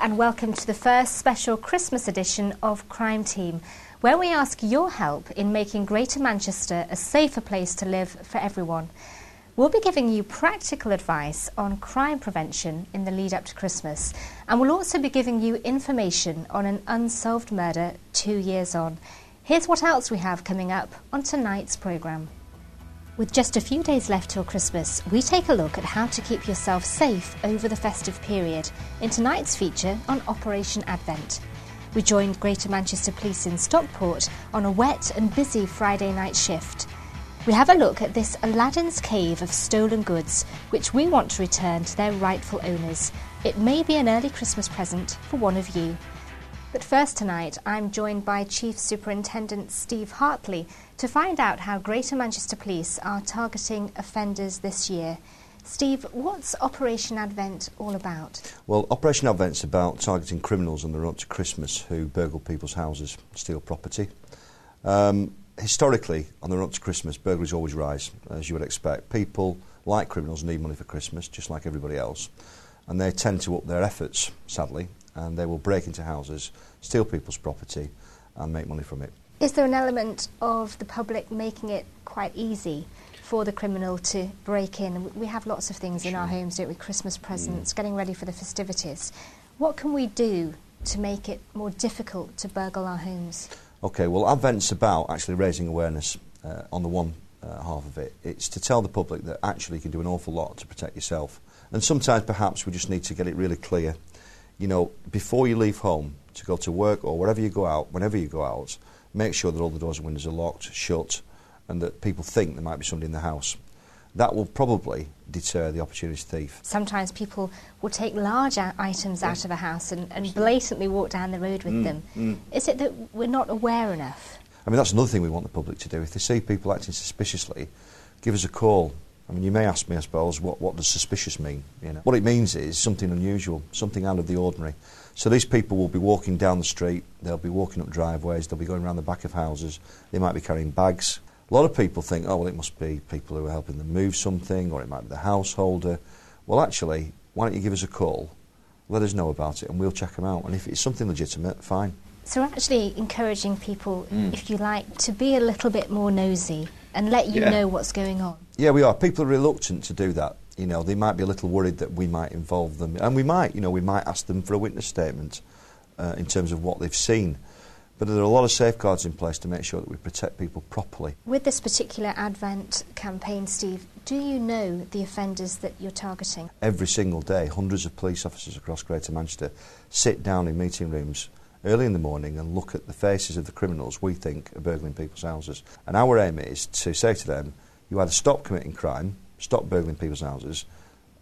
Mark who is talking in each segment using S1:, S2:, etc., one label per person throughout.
S1: and welcome to the first special Christmas edition of Crime Team, where we ask your help in making Greater Manchester a safer place to live for everyone. We'll be giving you practical advice on crime prevention in the lead up to Christmas, and we'll also be giving you information on an unsolved murder 2 years on. Here's what else we have coming up on tonight's programme. With just a few days left till Christmas, we take a look at how to keep yourself safe over the festive period in tonight's feature on Operation Advent. We joined Greater Manchester Police in Stockport on a wet and busy Friday night shift. We have a look at this Aladdin's cave of stolen goods, which we want to return to their rightful owners. It may be an early Christmas present for one of you. But first tonight, I'm joined by Chief Superintendent Steve Hartley to find out how Greater Manchester Police are targeting offenders this year. Steve, what's Operation Advent all about?
S2: Well, Operation Advent's about targeting criminals on the run to Christmas who burgle people's houses, steal property. Historically, on the run to Christmas, burglaries always rise, as you would expect. People, like criminals, need money for Christmas, just like everybody else, and they tend to up their efforts, sadly, and they will break into houses, steal people's property and make money from it.
S1: Is there an element of the public making it quite easy for the criminal to break in? We have lots of things in our homes, don't we? Christmas presents, getting ready for the festivities. What can we do to make it more difficult to burgle our homes? OK, well, Advent's about actually raising awareness on the one half of it. It's to tell the public that actually you can do an awful lot to protect yourself. And sometimes perhaps we just need to get it really clear. You know, before you leave home to go to work or wherever you go out, whenever you go out, make sure that all the doors and windows are locked, shut, and that people think there might be somebody in the house. That will probably deter the opportunity thief. Sometimes people will take large items out of a house and blatantly walk down the road with them. Is it that we're not aware enough? I mean, that's another thing we want the public to do. If they see people acting suspiciously, give us a call. I mean, you may ask me, I suppose, what does suspicious mean? You know, what it means is something unusual, something out of the ordinary. So these people will be walking down the street, they'll be walking up driveways, they'll be going around the back of houses, they might be carrying bags. A lot of people think, oh, well, it must be people who are helping them move something, or it might be the householder. Well, actually, why don't you give us a call, let us know about it, and we'll check them out. And if it's something legitimate, fine. So we're actually encouraging people, if you like, to be a little bit more nosy and let you know what's going on. Yeah, we are. People are reluctant to do that. You know, they might be a little worried that we might involve them. And we might ask them for a witness statement in terms of what they've seen. But there are a lot of safeguards in place to make sure that we protect people properly. With this particular Advent campaign, Steve, do you know the offenders that you're targeting? Every single day, hundreds of police officers across Greater Manchester sit down in meeting rooms early in the morning and look at the faces of the criminals we think are burgling people's houses. And our aim is to say to them, you either stop committing crime, stop burgling people's houses,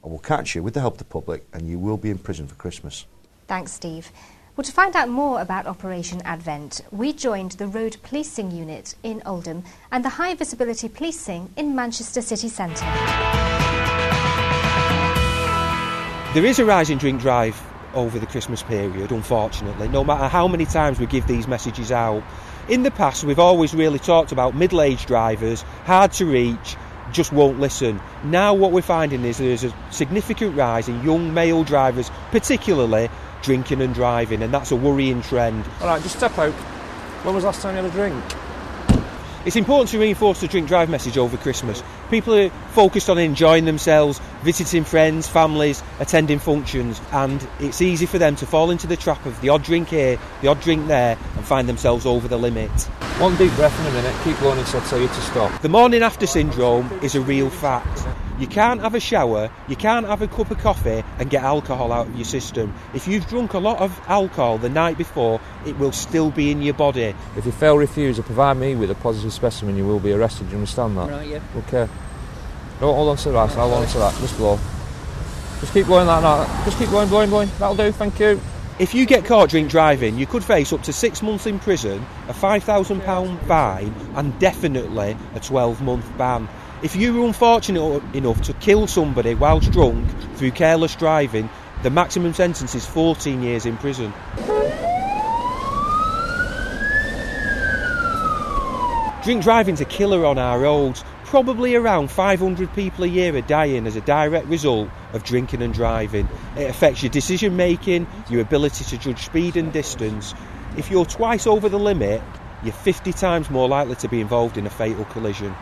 S1: or we'll catch you with the help of the public and you will be in prison for Christmas. Thanks, Steve. Well, to find out more about Operation Advent, we joined the Road Policing Unit in Oldham and the High Visibility Policing in Manchester City Centre.
S3: There is a rise in drink drive over the Christmas period, unfortunately, no matter how many times we give these messages out. In the past, we've always really talked about middle-aged drivers, hard to reach, just won't listen. Now what we're finding is there's a significant rise in young male drivers, particularly drinking and driving, and that's a worrying trend.
S4: All right, just step out. When was the last time you had a drink?
S3: It's important to reinforce the drink-drive message over Christmas. People are focused on enjoying themselves, visiting friends, families, attending functions, and it's easy for them to fall into the trap of the odd drink here, the odd drink there, and find themselves over the limit.
S4: One deep breath in a minute, keep going until I tell you to stop.
S3: The morning after syndrome is a real fact. You can't have a shower, you can't have a cup of coffee and get alcohol out of your system. If you've drunk a lot of alcohol the night before, it will still be in your body.
S4: If you fail refuse or provide me with a positive specimen, you will be arrested. Do you understand that?
S3: Right, yeah.
S4: Okay. No, hold on to that, I'll hold on to that. Just blow. Just keep blowing that now. Just keep blowing. That'll do, thank you.
S3: If you get caught drink driving, you could face up to 6 months in prison, a £5,000 fine and definitely a 12-month ban. If you were unfortunate enough to kill somebody whilst drunk through careless driving, the maximum sentence is 14 years in prison. Drink driving's a killer on our roads. Probably around 500 people a year are dying as a direct result of drinking and driving. It affects your decision making, your ability to judge speed and distance. If you're twice over the limit, you're 50 times more likely to be involved in a fatal collision.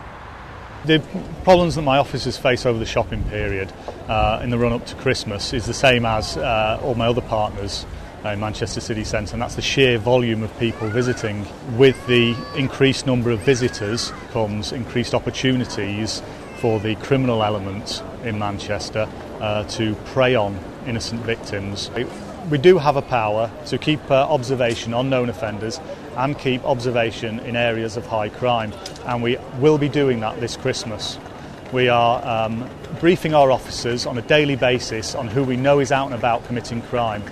S5: The problems that my officers face over the shopping period in the run-up to Christmas is the same as all my other partners in Manchester city centre, and that's the sheer volume of people visiting. With the increased number of visitors comes increased opportunities for the criminal element in Manchester to prey on innocent victims. We do have a power to keep observation on known offenders and keep observation in areas of high crime, and we will be doing that this Christmas. We are briefing our officers on a daily basis on who we know is out and about committing crime.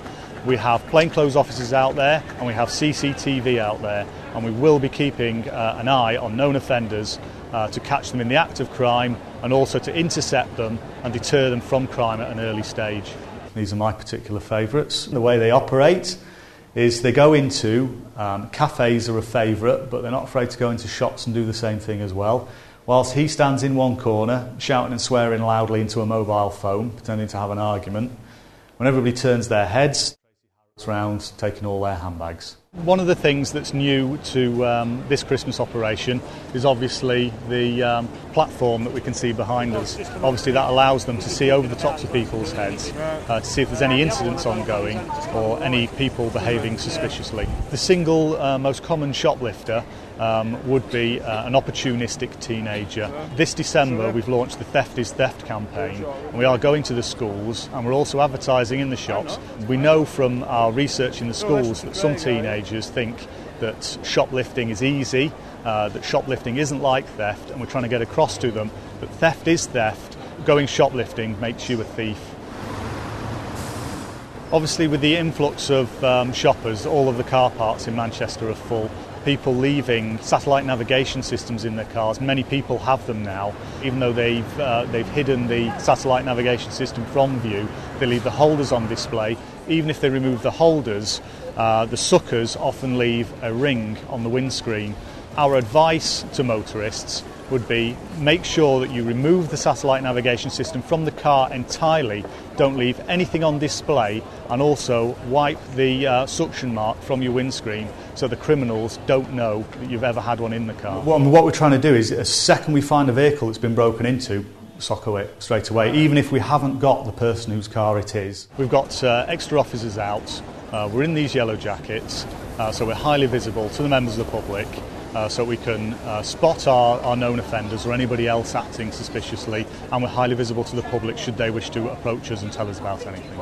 S5: We have plainclothes officers out there and we have CCTV out there, and we will be keeping an eye on known offenders to catch them in the act of crime and also to intercept them and deter them from crime at an early stage. These are my particular favourites. The way they operate is they go into cafes are a favourite, but they're not afraid to go into shops and do the same thing as well. Whilst he stands in one corner shouting and swearing loudly into a mobile phone, pretending to have an argument, when everybody turns their heads, round taking all their handbags. One of the things that's new to this Christmas operation is obviously the platform that we can see behind us. Obviously that allows them to see over the tops of people's heads to see if there's any incidents ongoing or any people behaving suspiciously. The single most common shoplifter would be an opportunistic teenager. This December we've launched the Theft is Theft campaign, and we are going to the schools and we're also advertising in the shops. We know from our research in the schools that some teenagers think that shoplifting is easy, that shoplifting isn't like theft, and we're trying to get across to them that theft is theft. Going shoplifting makes you a thief. Obviously with the influx of shoppers, all of the car parks in Manchester are full. People leaving satellite navigation systems in their cars. Many people have them now. Even though they've hidden the satellite navigation system from view, they leave the holders on display. Even if they remove the holders, the suckers often leave a ring on the windscreen. Our advice to motorists would be make sure that you remove the satellite navigation system from the car entirely, don't leave anything on display, and also wipe the suction mark from your windscreen so the criminals don't know that you've ever had one in the car. What we're trying to do is, the second we find a vehicle that's been broken into, socko it straight away, even if we haven't got the person whose car it is. We've got extra officers out, we're in these yellow jackets, so we're highly visible to the members of the public, so we can spot our known offenders or anybody else acting suspiciously, and we're highly visible to the public should they wish to approach us and tell us about anything.